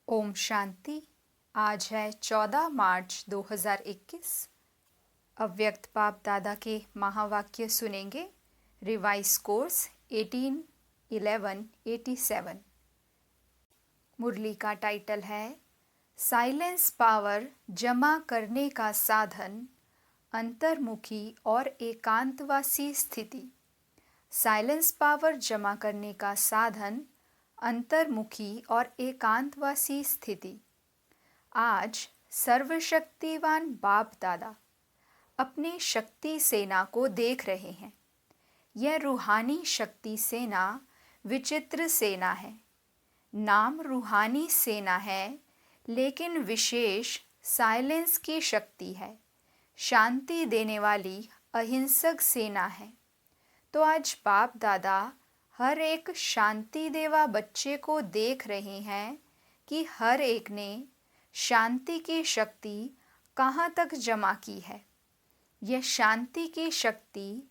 ओम शांति। आज है 14 मार्च 2021। अव्यक्त बाप दादा के महावाक्य सुनेंगे। Revise course 18/11/87। मुरली का टाइटल है साइलेंस पावर जमा करने का साधन, अंतर्मुखी और एकांतवासी स्थिति। साइलेंस पावर जमा करने का साधन, अंतर्मुखी और एकांतवासी स्थिति। आज सर्वशक्तिवान बाप दादा अपनी शक्ति सेना को देख रहे हैं। यह रूहानी शक्ति सेना विचित्र सेना है। नाम रूहानी सेना है, लेकिन विशेष साइलेंस की शक्ति है। शांति देने वाली अहिंसक सेना है। तो आज बाप दादा हर एक शांति देवा बच्चे को देख रहे हैं कि हर एक ने शांति की शक्ति कहाँ तक जमा की है। यह शांति की शक्ति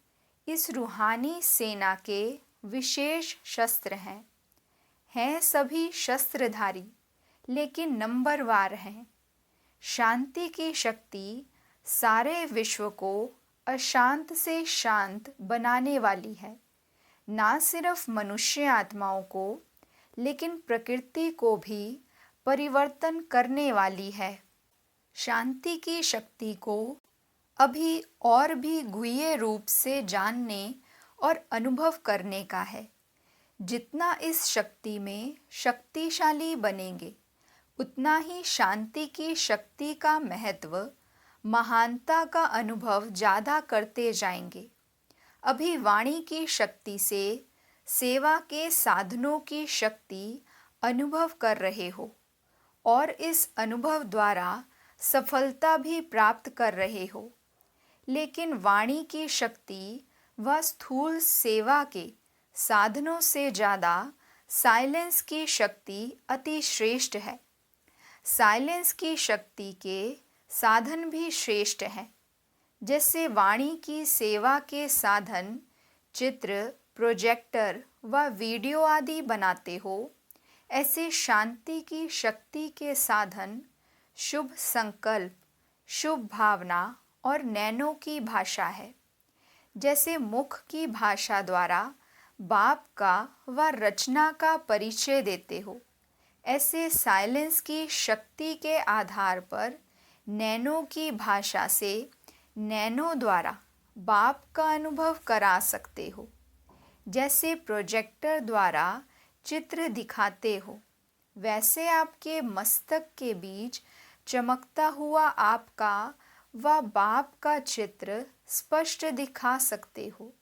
इस रूहानी सेना के विशेष शस्त्र हैं सभी शस्त्रधारी, लेकिन नंबरवार हैं। शांति की शक्ति सारे विश्व को अशांत से शांत बनाने वाली है। ना सिर्फ मनुष्य आत्माओं को, लेकिन प्रकृति को भी परिवर्तन करने वाली है। शांति की शक्ति को अभी और भी गुह्य रूप से जानने और अनुभव करने का है। जितना इस शक्ति में शक्तिशाली बनेंगे, उतना ही शांति की शक्ति का महत्व, महानता का अनुभव ज़्यादा करते जाएंगे। अभी वाणी की शक्ति से सेवा के साधनों की शक्ति अनुभव कर रहे हो और इस अनुभव द्वारा सफलता भी प्राप्त कर रहे हो। लेकिन वाणी की शक्ति व स्थूल सेवा के साधनों से ज़्यादा साइलेंस की शक्ति अति श्रेष्ठ है। साइलेंस की शक्ति के साधन भी श्रेष्ठ हैं। जैसे वाणी की सेवा के साधन चित्र, प्रोजेक्टर व वीडियो आदि बनाते हो, ऐसे शांति की शक्ति के साधन शुभ संकल्प, शुभ भावना और नैनो की भाषा है। जैसे मुख की भाषा द्वारा बाप का व रचना का परिचय देते हो, ऐसे साइलेंस की शक्ति के आधार पर नैनो की भाषा से नैनो द्वारा बाप का अनुभव करा सकते हो। जैसे प्रोजेक्टर द्वारा चित्र दिखाते हो, वैसे आपके मस्तक के बीच चमकता हुआ आपका व बाप का चित्र स्पष्ट दिखा सकते हो।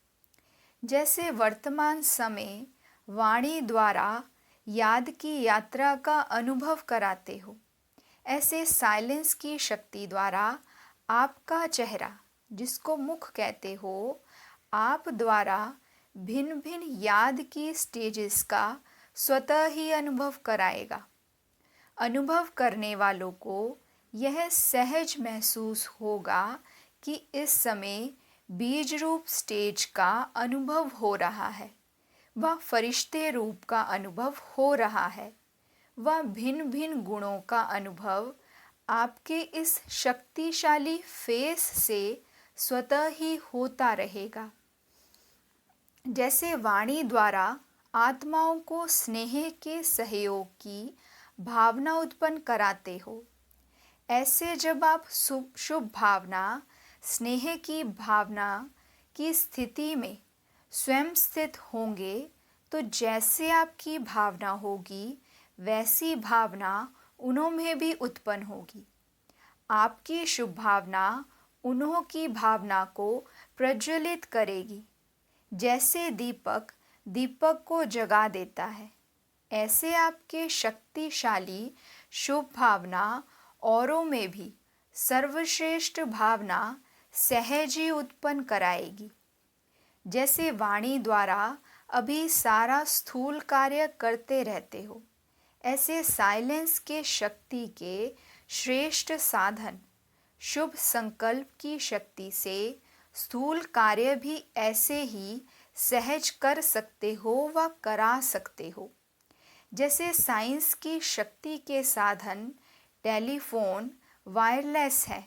जैसे वर्तमान समय वाणी द्वारा याद की यात्रा का अनुभव कराते हो, ऐसे साइलेंस की शक्ति द्वारा आपका चेहरा, जिसको मुख कहते हो, आप द्वारा भिन्न भिन्न याद की स्टेजेस का स्वतः ही अनुभव कराएगा। अनुभव करने वालों को यह सहज महसूस होगा कि इस समय बीज रूप स्टेज का अनुभव हो रहा है, वह फरिश्ते रूप का अनुभव हो रहा है, वह भिन्न भिन्न गुणों का अनुभव आपके इस शक्तिशाली फेस से स्वतः ही होता रहेगा। जैसे वाणी द्वारा आत्माओं को स्नेह के सहयोग की भावना उत्पन्न कराते हो, ऐसे जब आप शुभ भावना, स्नेह की भावना की स्थिति में स्वयं स्थित होंगे, तो जैसे आपकी भावना होगी, वैसी भावना उन्हों में भी उत्पन्न होगी। आपकी शुभ भावना उन्हों की भावना को प्रज्वलित करेगी। जैसे दीपक दीपक को जगा देता है, ऐसे आपके शक्तिशाली शुभ भावना औरों में भी सर्वश्रेष्ठ भावना सहज ही उत्पन्न कराएगी। जैसे वाणी द्वारा अभी सारा स्थूल कार्य करते रहते हो, ऐसे साइलेंस के शक्ति के श्रेष्ठ साधन शुभ संकल्प की शक्ति से स्थूल कार्य भी ऐसे ही सहज कर सकते हो व करा सकते हो। जैसे साइंस की शक्ति के साधन टेलीफोन वायरलेस है,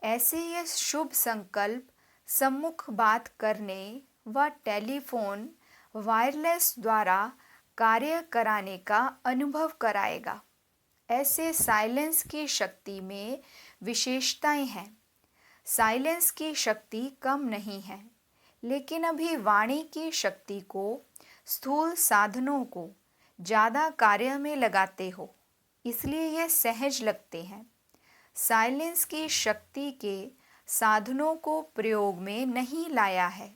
ऐसे यह शुभ संकल्प सम्मुख बात करने व टेलीफोन वायरलेस द्वारा कार्य कराने का अनुभव कराएगा। ऐसे साइलेंस की शक्ति में विशेषताएं हैं। साइलेंस की शक्ति कम नहीं है, लेकिन अभी वाणी की शक्ति को स्थूल साधनों को ज़्यादा कार्य में लगाते हो, इसलिए यह सहज लगते हैं। साइलेंस की शक्ति के साधनों को प्रयोग में नहीं लाया है,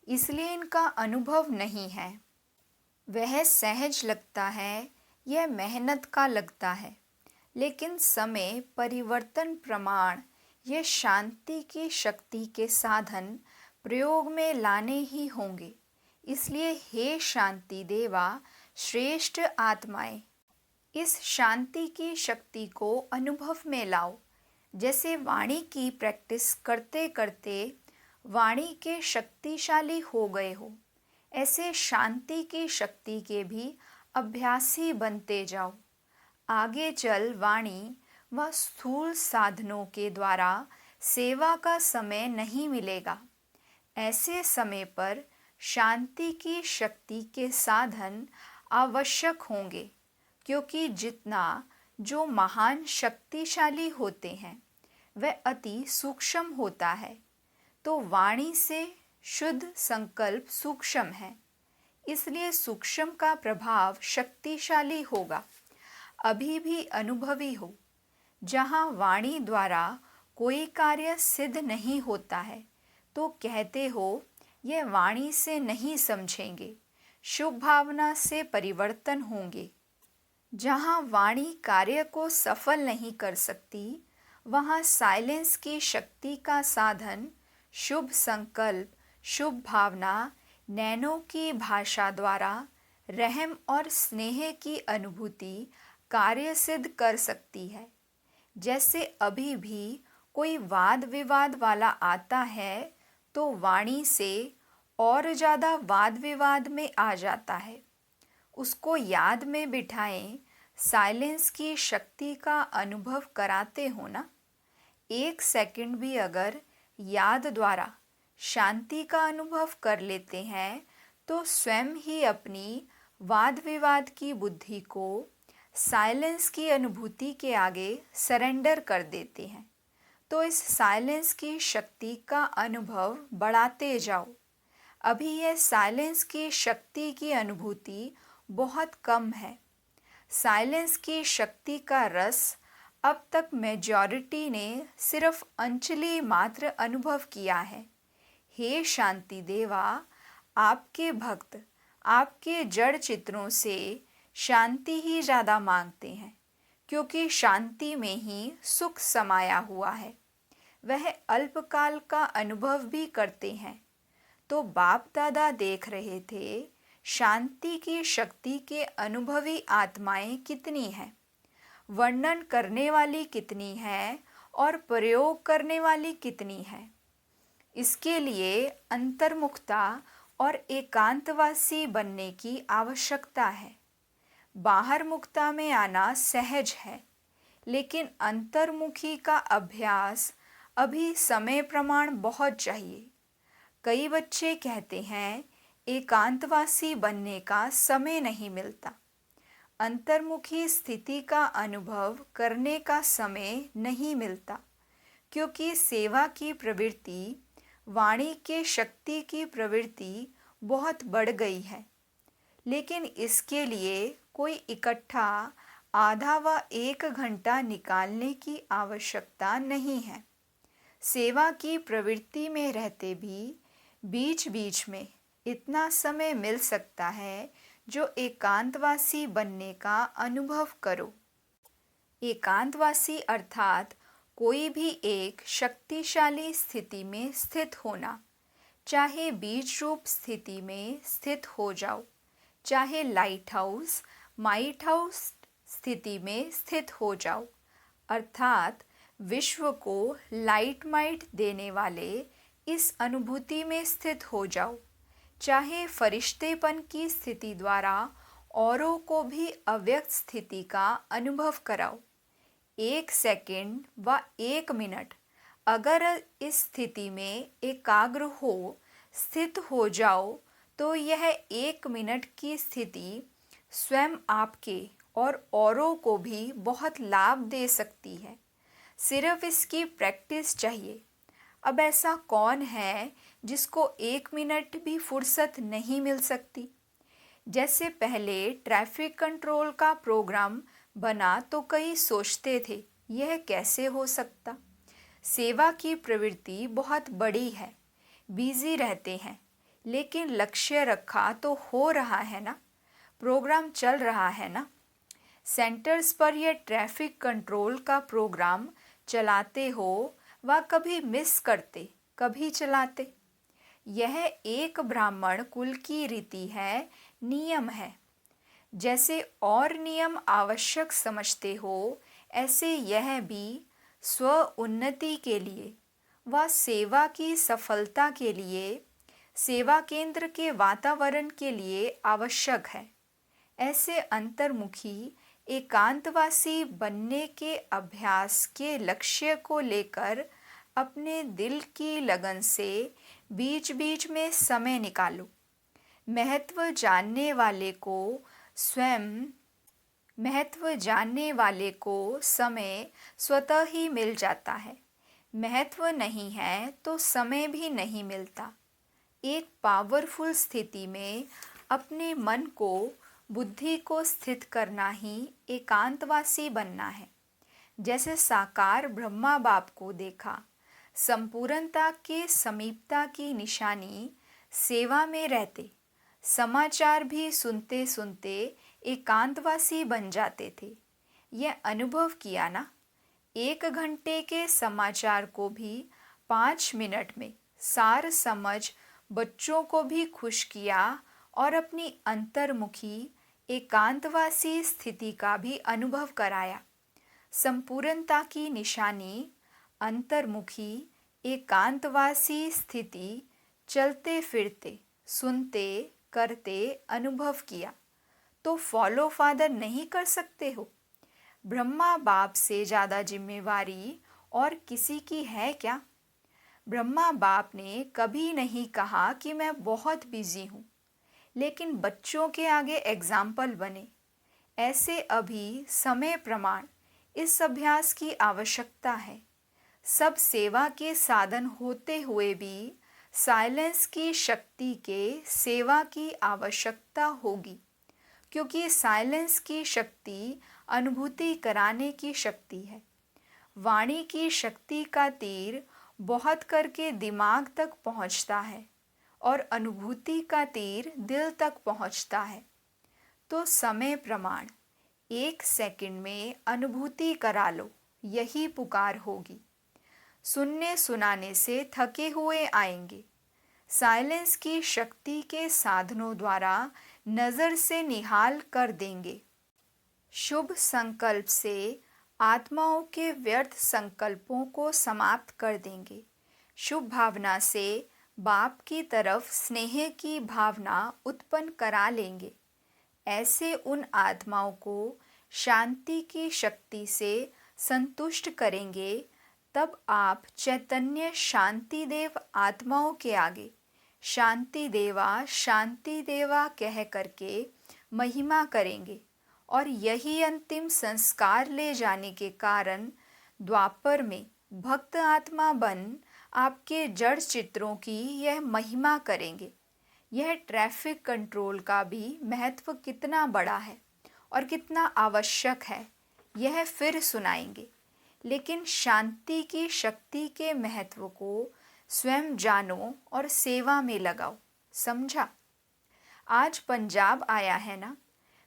इसलिए इनका अनुभव नहीं है। वह सहज लगता है, यह मेहनत का लगता है, लेकिन समय परिवर्तन प्रमाण यह शांति की शक्ति के साधन प्रयोग में लाने ही होंगे। इसलिए हे शांति देवा श्रेष्ठ आत्माएं, इस शांति की शक्ति को अनुभव में लाओ। जैसे वाणी की प्रैक्टिस करते करते वाणी के शक्तिशाली हो गए हो, ऐसे शांति की शक्ति के भी अभ्यासी बनते जाओ। आगे चल वाणी व स्थूल साधनों के द्वारा सेवा का समय नहीं मिलेगा। ऐसे समय पर शांति की शक्ति के साधन आवश्यक होंगे, क्योंकि जितना जो महान शक्तिशाली होते हैं वह अति सूक्ष्म होता है, तो वाणी से शुद्ध संकल्प सूक्ष्म है, इसलिए सूक्ष्म का प्रभाव शक्तिशाली होगा। अभी भी अनुभवी हो। जहाँ वाणी द्वारा कोई कार्य सिद्ध नहीं होता है तो कहते हो यह वाणी से नहीं समझेंगे, शुभ भावना से परिवर्तन होंगे। जहाँ वाणी कार्य को सफल नहीं कर सकती, वहाँ साइलेंस की शक्ति का साधन शुभ संकल्प, शुभ भावना, नैनों की भाषा द्वारा रहम और स्नेह की अनुभूति कार्य सिद्ध कर सकती है। जैसे अभी भी कोई वाद विवाद वाला आता है तो वाणी से और ज़्यादा वाद विवाद में आ जाता है। उसको याद में बिठाएं, साइलेंस की शक्ति का अनुभव कराते हो ना। 1 सेकंड भी अगर याद द्वारा शांति का अनुभव कर लेते हैं तो स्वयं ही अपनी वाद विवाद की बुद्धि को साइलेंस की अनुभूति के आगे सरेंडर कर देते हैं। तो इस साइलेंस की शक्ति का अनुभव बढ़ाते जाओ। अभी यह साइलेंस की शक्ति की अनुभूति बहुत कम है। साइलेंस की शक्ति का रस अब तक मेजॉरिटी ने सिर्फ अंचली मात्र अनुभव किया है। हे शांति देवा, आपके भक्त आपके जड़ चित्रों से शांति ही ज़्यादा मांगते हैं, क्योंकि शांति में ही सुख समाया हुआ है। वह अल्पकाल का अनुभव भी करते हैं। तो बाप दादा देख रहे थे शांति की शक्ति के अनुभवी आत्माएं कितनी हैं, वर्णन करने वाली कितनी हैं और प्रयोग करने वाली कितनी हैं। इसके लिए अंतर्मुखता और एकांतवासी बनने की आवश्यकता है। बाहर मुक्ता में आना सहज है, लेकिन अंतर्मुखी का अभ्यास अभी समय प्रमाण बहुत चाहिए। कई बच्चे कहते हैं एकांतवासी बनने का समय नहीं मिलता। अंतर्मुखी स्थिति का अनुभव करने का समय नहीं मिलता, क्योंकि सेवा की प्रवृत्ति, वाणी के शक्ति की प्रवृत्ति बहुत बढ़ गई है। लेकिन इसके लिए कोई इकट्ठा आधा व 1 घंटा निकालने की आवश्यकता नहीं है। सेवा की प्रवृत्ति में रहते भी बीच बीच में इतना समय मिल सकता है जो एकांतवासी बनने का अनुभव करो। एकांतवासी अर्थात कोई भी एक शक्तिशाली स्थिति में स्थित होना, चाहे बीज रूप स्थिति में स्थित हो जाओ, चाहे लाइट हाउस माइट हाउस स्थिति में स्थित हो जाओ, अर्थात विश्व को लाइट माइट देने वाले इस अनुभूति में स्थित हो जाओ, चाहे फरिश्तेपन की स्थिति द्वारा औरों को भी अव्यक्त स्थिति का अनुभव कराओ। 1 सेकंड व 1 मिनट अगर इस स्थिति में एकाग्र हो स्थित हो जाओ तो यह 1 मिनट की स्थिति स्वयं आपके और औरों को भी बहुत लाभ दे सकती है। सिर्फ इसकी प्रैक्टिस चाहिए। अब ऐसा कौन है जिसको 1 मिनट भी फुर्सत नहीं मिल सकती? जैसे पहले ट्रैफिक कंट्रोल का प्रोग्राम बना तो कई सोचते थे यह कैसे हो सकता। सेवा की प्रवृत्ति बहुत बड़ी है, बिजी रहते हैं, लेकिन लक्ष्य रखा तो हो रहा है ना, प्रोग्राम चल रहा है ना। सेंटर्स पर यह ट्रैफिक कंट्रोल का प्रोग्राम चलाते हो व कभी मिस करते कभी चलाते। यह एक ब्राह्मण कुल की रीति है, नियम है। जैसे और नियम आवश्यक समझते हो ऐसे यह भी स्व उन्नति के लिए व सेवा की सफलता के लिए सेवा केंद्र के वातावरण के लिए आवश्यक है। ऐसे अंतर्मुखी एकांतवासी बनने के अभ्यास के लक्ष्य को लेकर अपने दिल की लगन से बीच बीच में समय निकालो। महत्व जानने वाले को समय स्वतः ही मिल जाता है। महत्व नहीं है तो समय भी नहीं मिलता। एक पावरफुल स्थिति में अपने मन को बुद्धि को स्थित करना ही एकांतवासी बनना है। जैसे साकार ब्रह्मा बाप को देखा, संपूर्णता के समीपता की निशानी सेवा में रहते, समाचार भी सुनते सुनते एकांतवासी बन जाते थे। यह अनुभव किया ना। 1 घंटे के समाचार को भी 5 मिनट में सार समझ बच्चों को भी खुश किया और अपनी अंतर्मुखी एकांतवासी स्थिति का भी अनुभव कराया। संपूर्णता की निशानी अंतर्मुखी एकांतवासी स्थिति चलते फिरते सुनते करते अनुभव किया तो फॉलो फादर नहीं कर सकते हो? ब्रह्मा बाप से ज़्यादा जिम्मेवारी और किसी की है क्या? ब्रह्मा बाप ने कभी नहीं कहा कि मैं बहुत बिजी हूँ, लेकिन बच्चों के आगे एग्जाम्पल बने। ऐसे अभी समय प्रमाण इस अभ्यास की आवश्यकता है। सब सेवा के साधन होते हुए भी साइलेंस की शक्ति के सेवा की आवश्यकता होगी, क्योंकि साइलेंस की शक्ति अनुभूति कराने की शक्ति है। वाणी की शक्ति का तीर बहुत करके दिमाग तक पहुंचता है और अनुभूति का तीर दिल तक पहुंचता है। तो समय प्रमाण 1 सेकंड में अनुभूति करा लो, यही पुकार होगी। सुनने सुनाने से थके हुए आएंगे। साइलेंस की शक्ति के साधनों द्वारा नज़र से निहाल कर देंगे। शुभ संकल्प से आत्माओं के व्यर्थ संकल्पों को समाप्त कर देंगे। शुभ भावना से बाप की तरफ स्नेह की भावना उत्पन्न करा लेंगे। ऐसे उन आत्माओं को शांति की शक्ति से संतुष्ट करेंगे। तब आप चैतन्य शांति देव आत्माओं के आगे शांति देवा कह करके महिमा करेंगे और यही अंतिम संस्कार ले जाने के कारण द्वापर में भक्त आत्मा बन आपके जड़ चित्रों की यह महिमा करेंगे। यह ट्रैफिक कंट्रोल का भी महत्व कितना बड़ा है और कितना आवश्यक है, यह फिर सुनाएंगे। लेकिन शांति की शक्ति के महत्व को स्वयं जानो और सेवा में लगाओ। समझा? आज पंजाब आया है ना,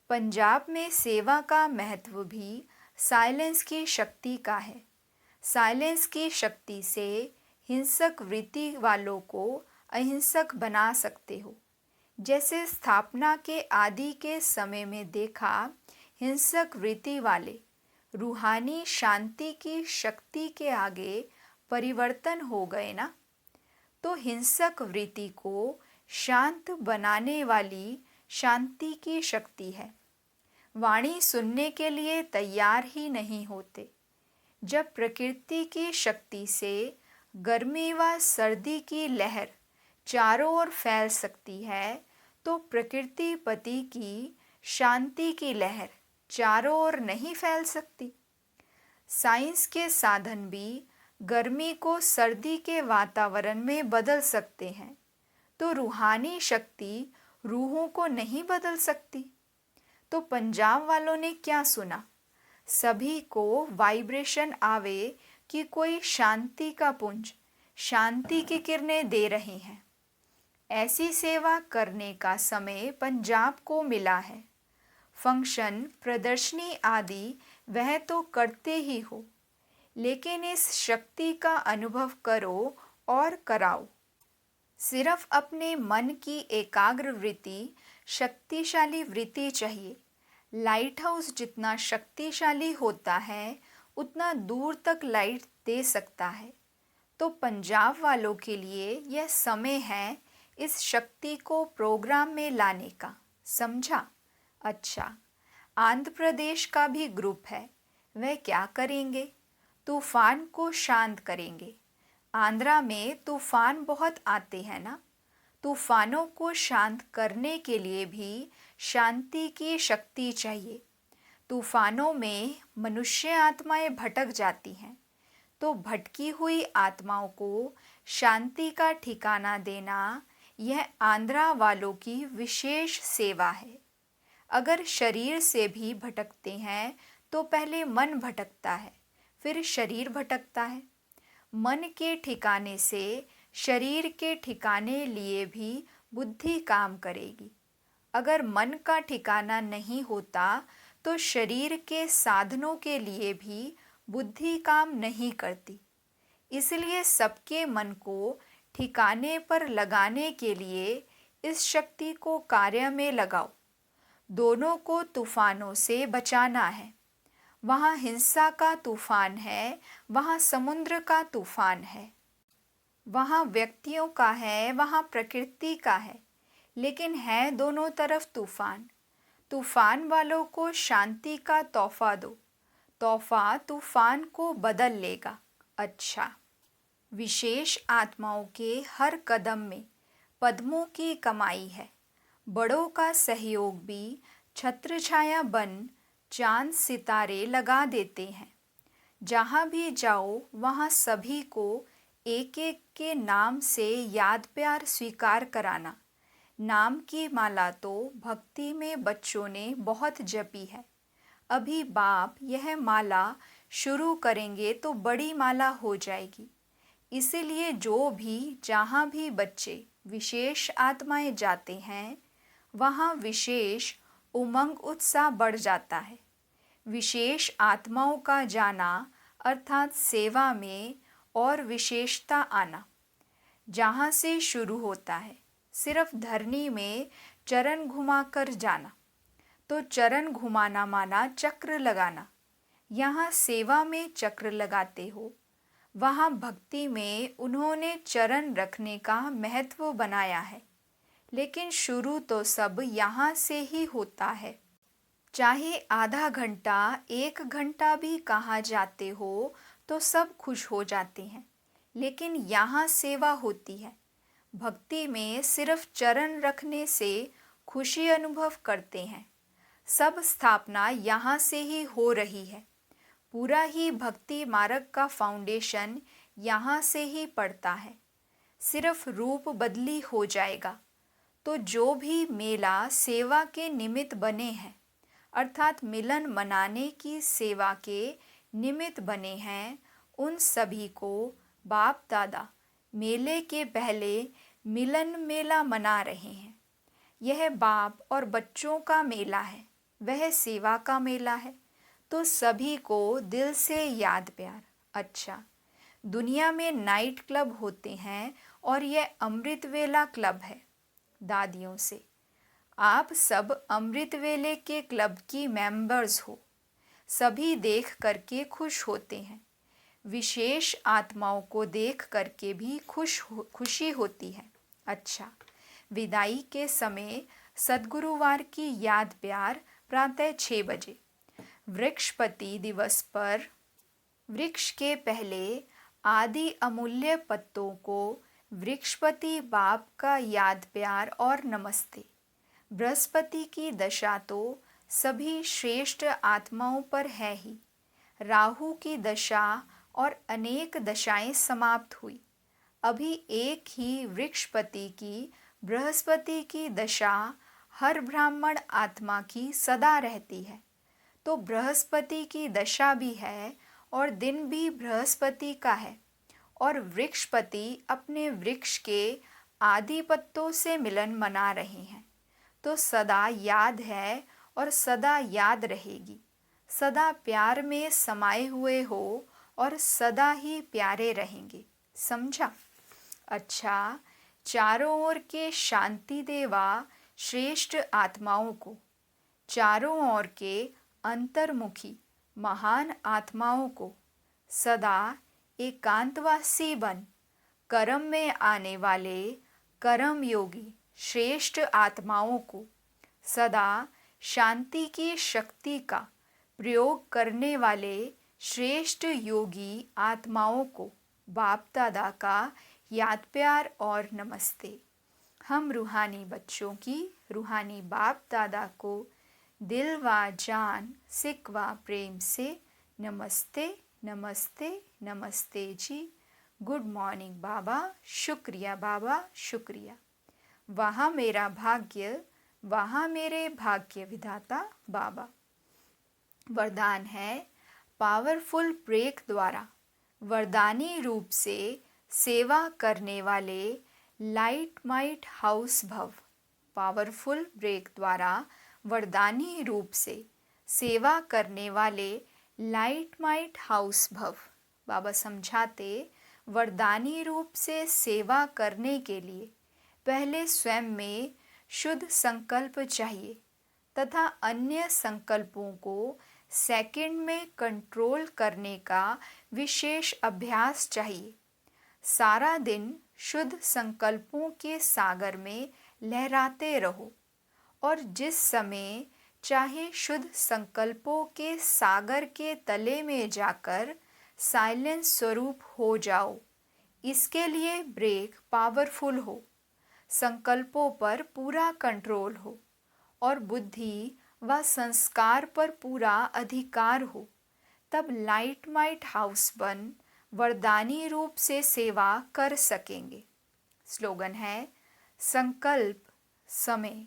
पंजाब में सेवा का महत्व भी साइलेंस की शक्ति का है। साइलेंस की शक्ति से हिंसक वृत्ति वालों को अहिंसक बना सकते हो। जैसे स्थापना के आदि के समय में देखा, हिंसक वृत्ति वाले रूहानी शांति की शक्ति के आगे परिवर्तन हो गए ना। तो हिंसक वृत्ति को शांत बनाने वाली शांति की शक्ति है। वाणी सुनने के लिए तैयार ही नहीं होते। जब प्रकृति की शक्ति से गर्मी व सर्दी की लहर चारों ओर फैल सकती है, तो प्रकृति पति की शांति की लहर चारों ओर नहीं फैल सकती। साइंस के साधन भी गर्मी को सर्दी के वातावरण में बदल सकते हैं, तो रूहानी शक्ति रूहों को नहीं बदल सकती। तो पंजाब वालों ने क्या सुना? सभी को वाइब्रेशन आवे कि कोई शांति का पुंज, शांति की किरणें दे रहे हैं। ऐसी सेवा करने का समय पंजाब को मिला है। फंक्शन, प्रदर्शनी आदि वह तो करते ही हो, लेकिन इस शक्ति का अनुभव करो और कराओ। सिर्फ अपने मन की एकाग्र वृत्ति, शक्तिशाली वृत्ति चाहिए। लाइट हाउस जितना शक्तिशाली होता है, उतना दूर तक लाइट दे सकता है। तो पंजाब वालों के लिए यह समय है इस शक्ति को प्रोग्राम में लाने का। समझा? अच्छा, आंध्र प्रदेश का भी ग्रुप है। वह क्या करेंगे? तूफान को शांत करेंगे। आंध्रा में तूफान बहुत आते हैं ना। तूफानों को शांत करने के लिए भी शांति की शक्ति चाहिए। तूफानों में मनुष्य आत्माएं भटक जाती हैं, तो भटकी हुई आत्माओं को शांति का ठिकाना देना, यह आंध्रा वालों की विशेष सेवा है। अगर शरीर से भी भटकते हैं तो पहले मन भटकता है, फिर शरीर भटकता है। मन के ठिकाने से शरीर के ठिकाने लिए भी बुद्धि काम करेगी। अगर मन का ठिकाना नहीं होता तो शरीर के साधनों के लिए भी बुद्धि काम नहीं करती। इसलिए सबके मन को ठिकाने पर लगाने के लिए इस शक्ति को कार्य में लगाओ। दोनों को तूफानों से बचाना है। वहाँ हिंसा का तूफान है, वहाँ समुद्र का तूफान है। वहाँ व्यक्तियों का है, वहाँ प्रकृति का है, लेकिन है दोनों तरफ तूफान। तूफान वालों को शांति का तोहफा दो। तोहफा तूफान को बदल लेगा। अच्छा, विशेष आत्माओं के हर कदम में पद्मों की कमाई है। बड़ों का सहयोग भी छत्र छाया बन चांद सितारे लगा देते हैं। जहाँ भी जाओ वहाँ सभी को एक एक के नाम से याद प्यार स्वीकार कराना। नाम की माला तो भक्ति में बच्चों ने बहुत जपी है। अभी बाप यह माला शुरू करेंगे तो बड़ी माला हो जाएगी। इसीलिए जो भी जहाँ भी बच्चे विशेष आत्माएं जाते हैं, वहाँ विशेष उमंग उत्साह बढ़ जाता है। विशेष आत्माओं का जाना अर्थात सेवा में और विशेषता आना। जहाँ से शुरू होता है सिर्फ धरनी में चरण घुमाकर जाना, तो चरण घुमाना माना चक्र लगाना। यहाँ सेवा में चक्र लगाते हो, वहाँ भक्ति में उन्होंने चरण रखने का महत्व बनाया है। लेकिन शुरू तो सब यहाँ से ही होता है। चाहे आधा घंटा, 1 घंटा भी कहाँ जाते हो तो सब खुश हो जाते हैं, लेकिन यहाँ सेवा होती है। भक्ति में सिर्फ चरण रखने से खुशी अनुभव करते हैं। सब स्थापना यहाँ से ही हो रही है। पूरा ही भक्ति मार्ग का फाउंडेशन यहाँ से ही पड़ता है। सिर्फ रूप बदली हो जाएगा। तो जो भी मेला सेवा के निमित्त बने हैं, अर्थात मिलन मनाने की सेवा के निमित्त बने हैं, उन सभी को बाप दादा मेले के पहले मिलन मेला मना रहे हैं। यह बाप और बच्चों का मेला है, वह सेवा का मेला है। तो सभी को दिल से याद प्यार। अच्छा, दुनिया में नाइट क्लब होते हैं और यह अमृत वेला क्लब है। दादियों से, आप सब अमृत वेले के क्लब की मेंबर्स हो। सभी देख करके खुश होते हैं। विशेष आत्माओं को देख करके भी खुशी होती है। अच्छा, विदाई के समय सद्गुरुवार की याद प्यार प्रातः 6 बजे। वृक्षपति दिवस पर वृक्ष के पहले आदि अमूल्य पत्तों को वृक्षपति बाप का याद प्यार और नमस्ते। बृहस्पति की दशा तो सभी श्रेष्ठ आत्माओं पर है ही। राहु की दशा और अनेक दशाएं समाप्त हुई। अभी एक ही वृक्षपति की बृहस्पति की दशा हर ब्राह्मण आत्मा की सदा रहती है। तो बृहस्पति की दशा भी है और दिन भी बृहस्पति का है और वृक्षपति अपने वृक्ष के आदि पत्तों से मिलन मना रहे हैं। तो सदा याद है और सदा याद रहेगी। सदा प्यार में समाये हुए हो और सदा ही प्यारे रहेंगे। समझा? अच्छा, चारों ओर के शांति देवा श्रेष्ठ आत्माओं को, चारों ओर के अंतर्मुखी महान आत्माओं को सदा एकांतवासी बन कर्म में आने वाले कर्म योगी श्रेष्ठ आत्माओं को सदा शांति की शक्ति का प्रयोग करने वाले श्रेष्ठ योगी आत्माओं को बाप दादा का याद प्यार और नमस्ते। हम रूहानी बच्चों की रूहानी बाप दादा को दिल व जान सिक व प्रेम से नमस्ते नमस्ते नमस्ते जी। गुड मॉर्निंग बाबा, शुक्रिया बाबा, शुक्रिया। वहाँ मेरा भाग्य, वहाँ मेरे भाग्य विधाता बाबा। वरदान है, पावरफुल ब्रेक द्वारा वरदानी रूप से सेवा करने वाले लाइट माइट हाउस भव। पावरफुल ब्रेक द्वारा वरदानी रूप से सेवा करने वाले लाइट माइट हाउस भव। बाबा समझाते, वरदानी रूप से सेवा करने के लिए पहले स्वयं में शुद्ध संकल्प चाहिए तथा अन्य संकल्पों को सेकंड में कंट्रोल करने का विशेष अभ्यास चाहिए। सारा दिन शुद्ध संकल्पों के सागर में लहराते रहो और जिस समय चाहे शुद्ध संकल्पों के सागर के तले में जाकर साइलेंस स्वरूप हो जाओ। इसके लिए ब्रेक पावरफुल हो, संकल्पों पर पूरा कंट्रोल हो और बुद्धि व संस्कार पर पूरा अधिकार हो। तब लाइट माइट हाउस बन वरदानी रूप से सेवा कर सकेंगे। स्लोगन है, संकल्प, समय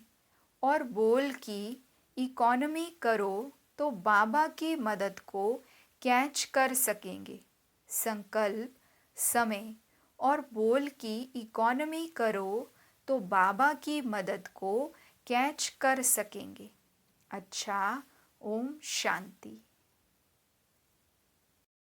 और बोल की इकोनॉमी करो तो बाबा की मदद को कैच कर सकेंगे। संकल्प, समय और बोल की इकोनॉमी करो तो बाबा की मदद को कैच कर सकेंगे। अच्छा, ओम शांति।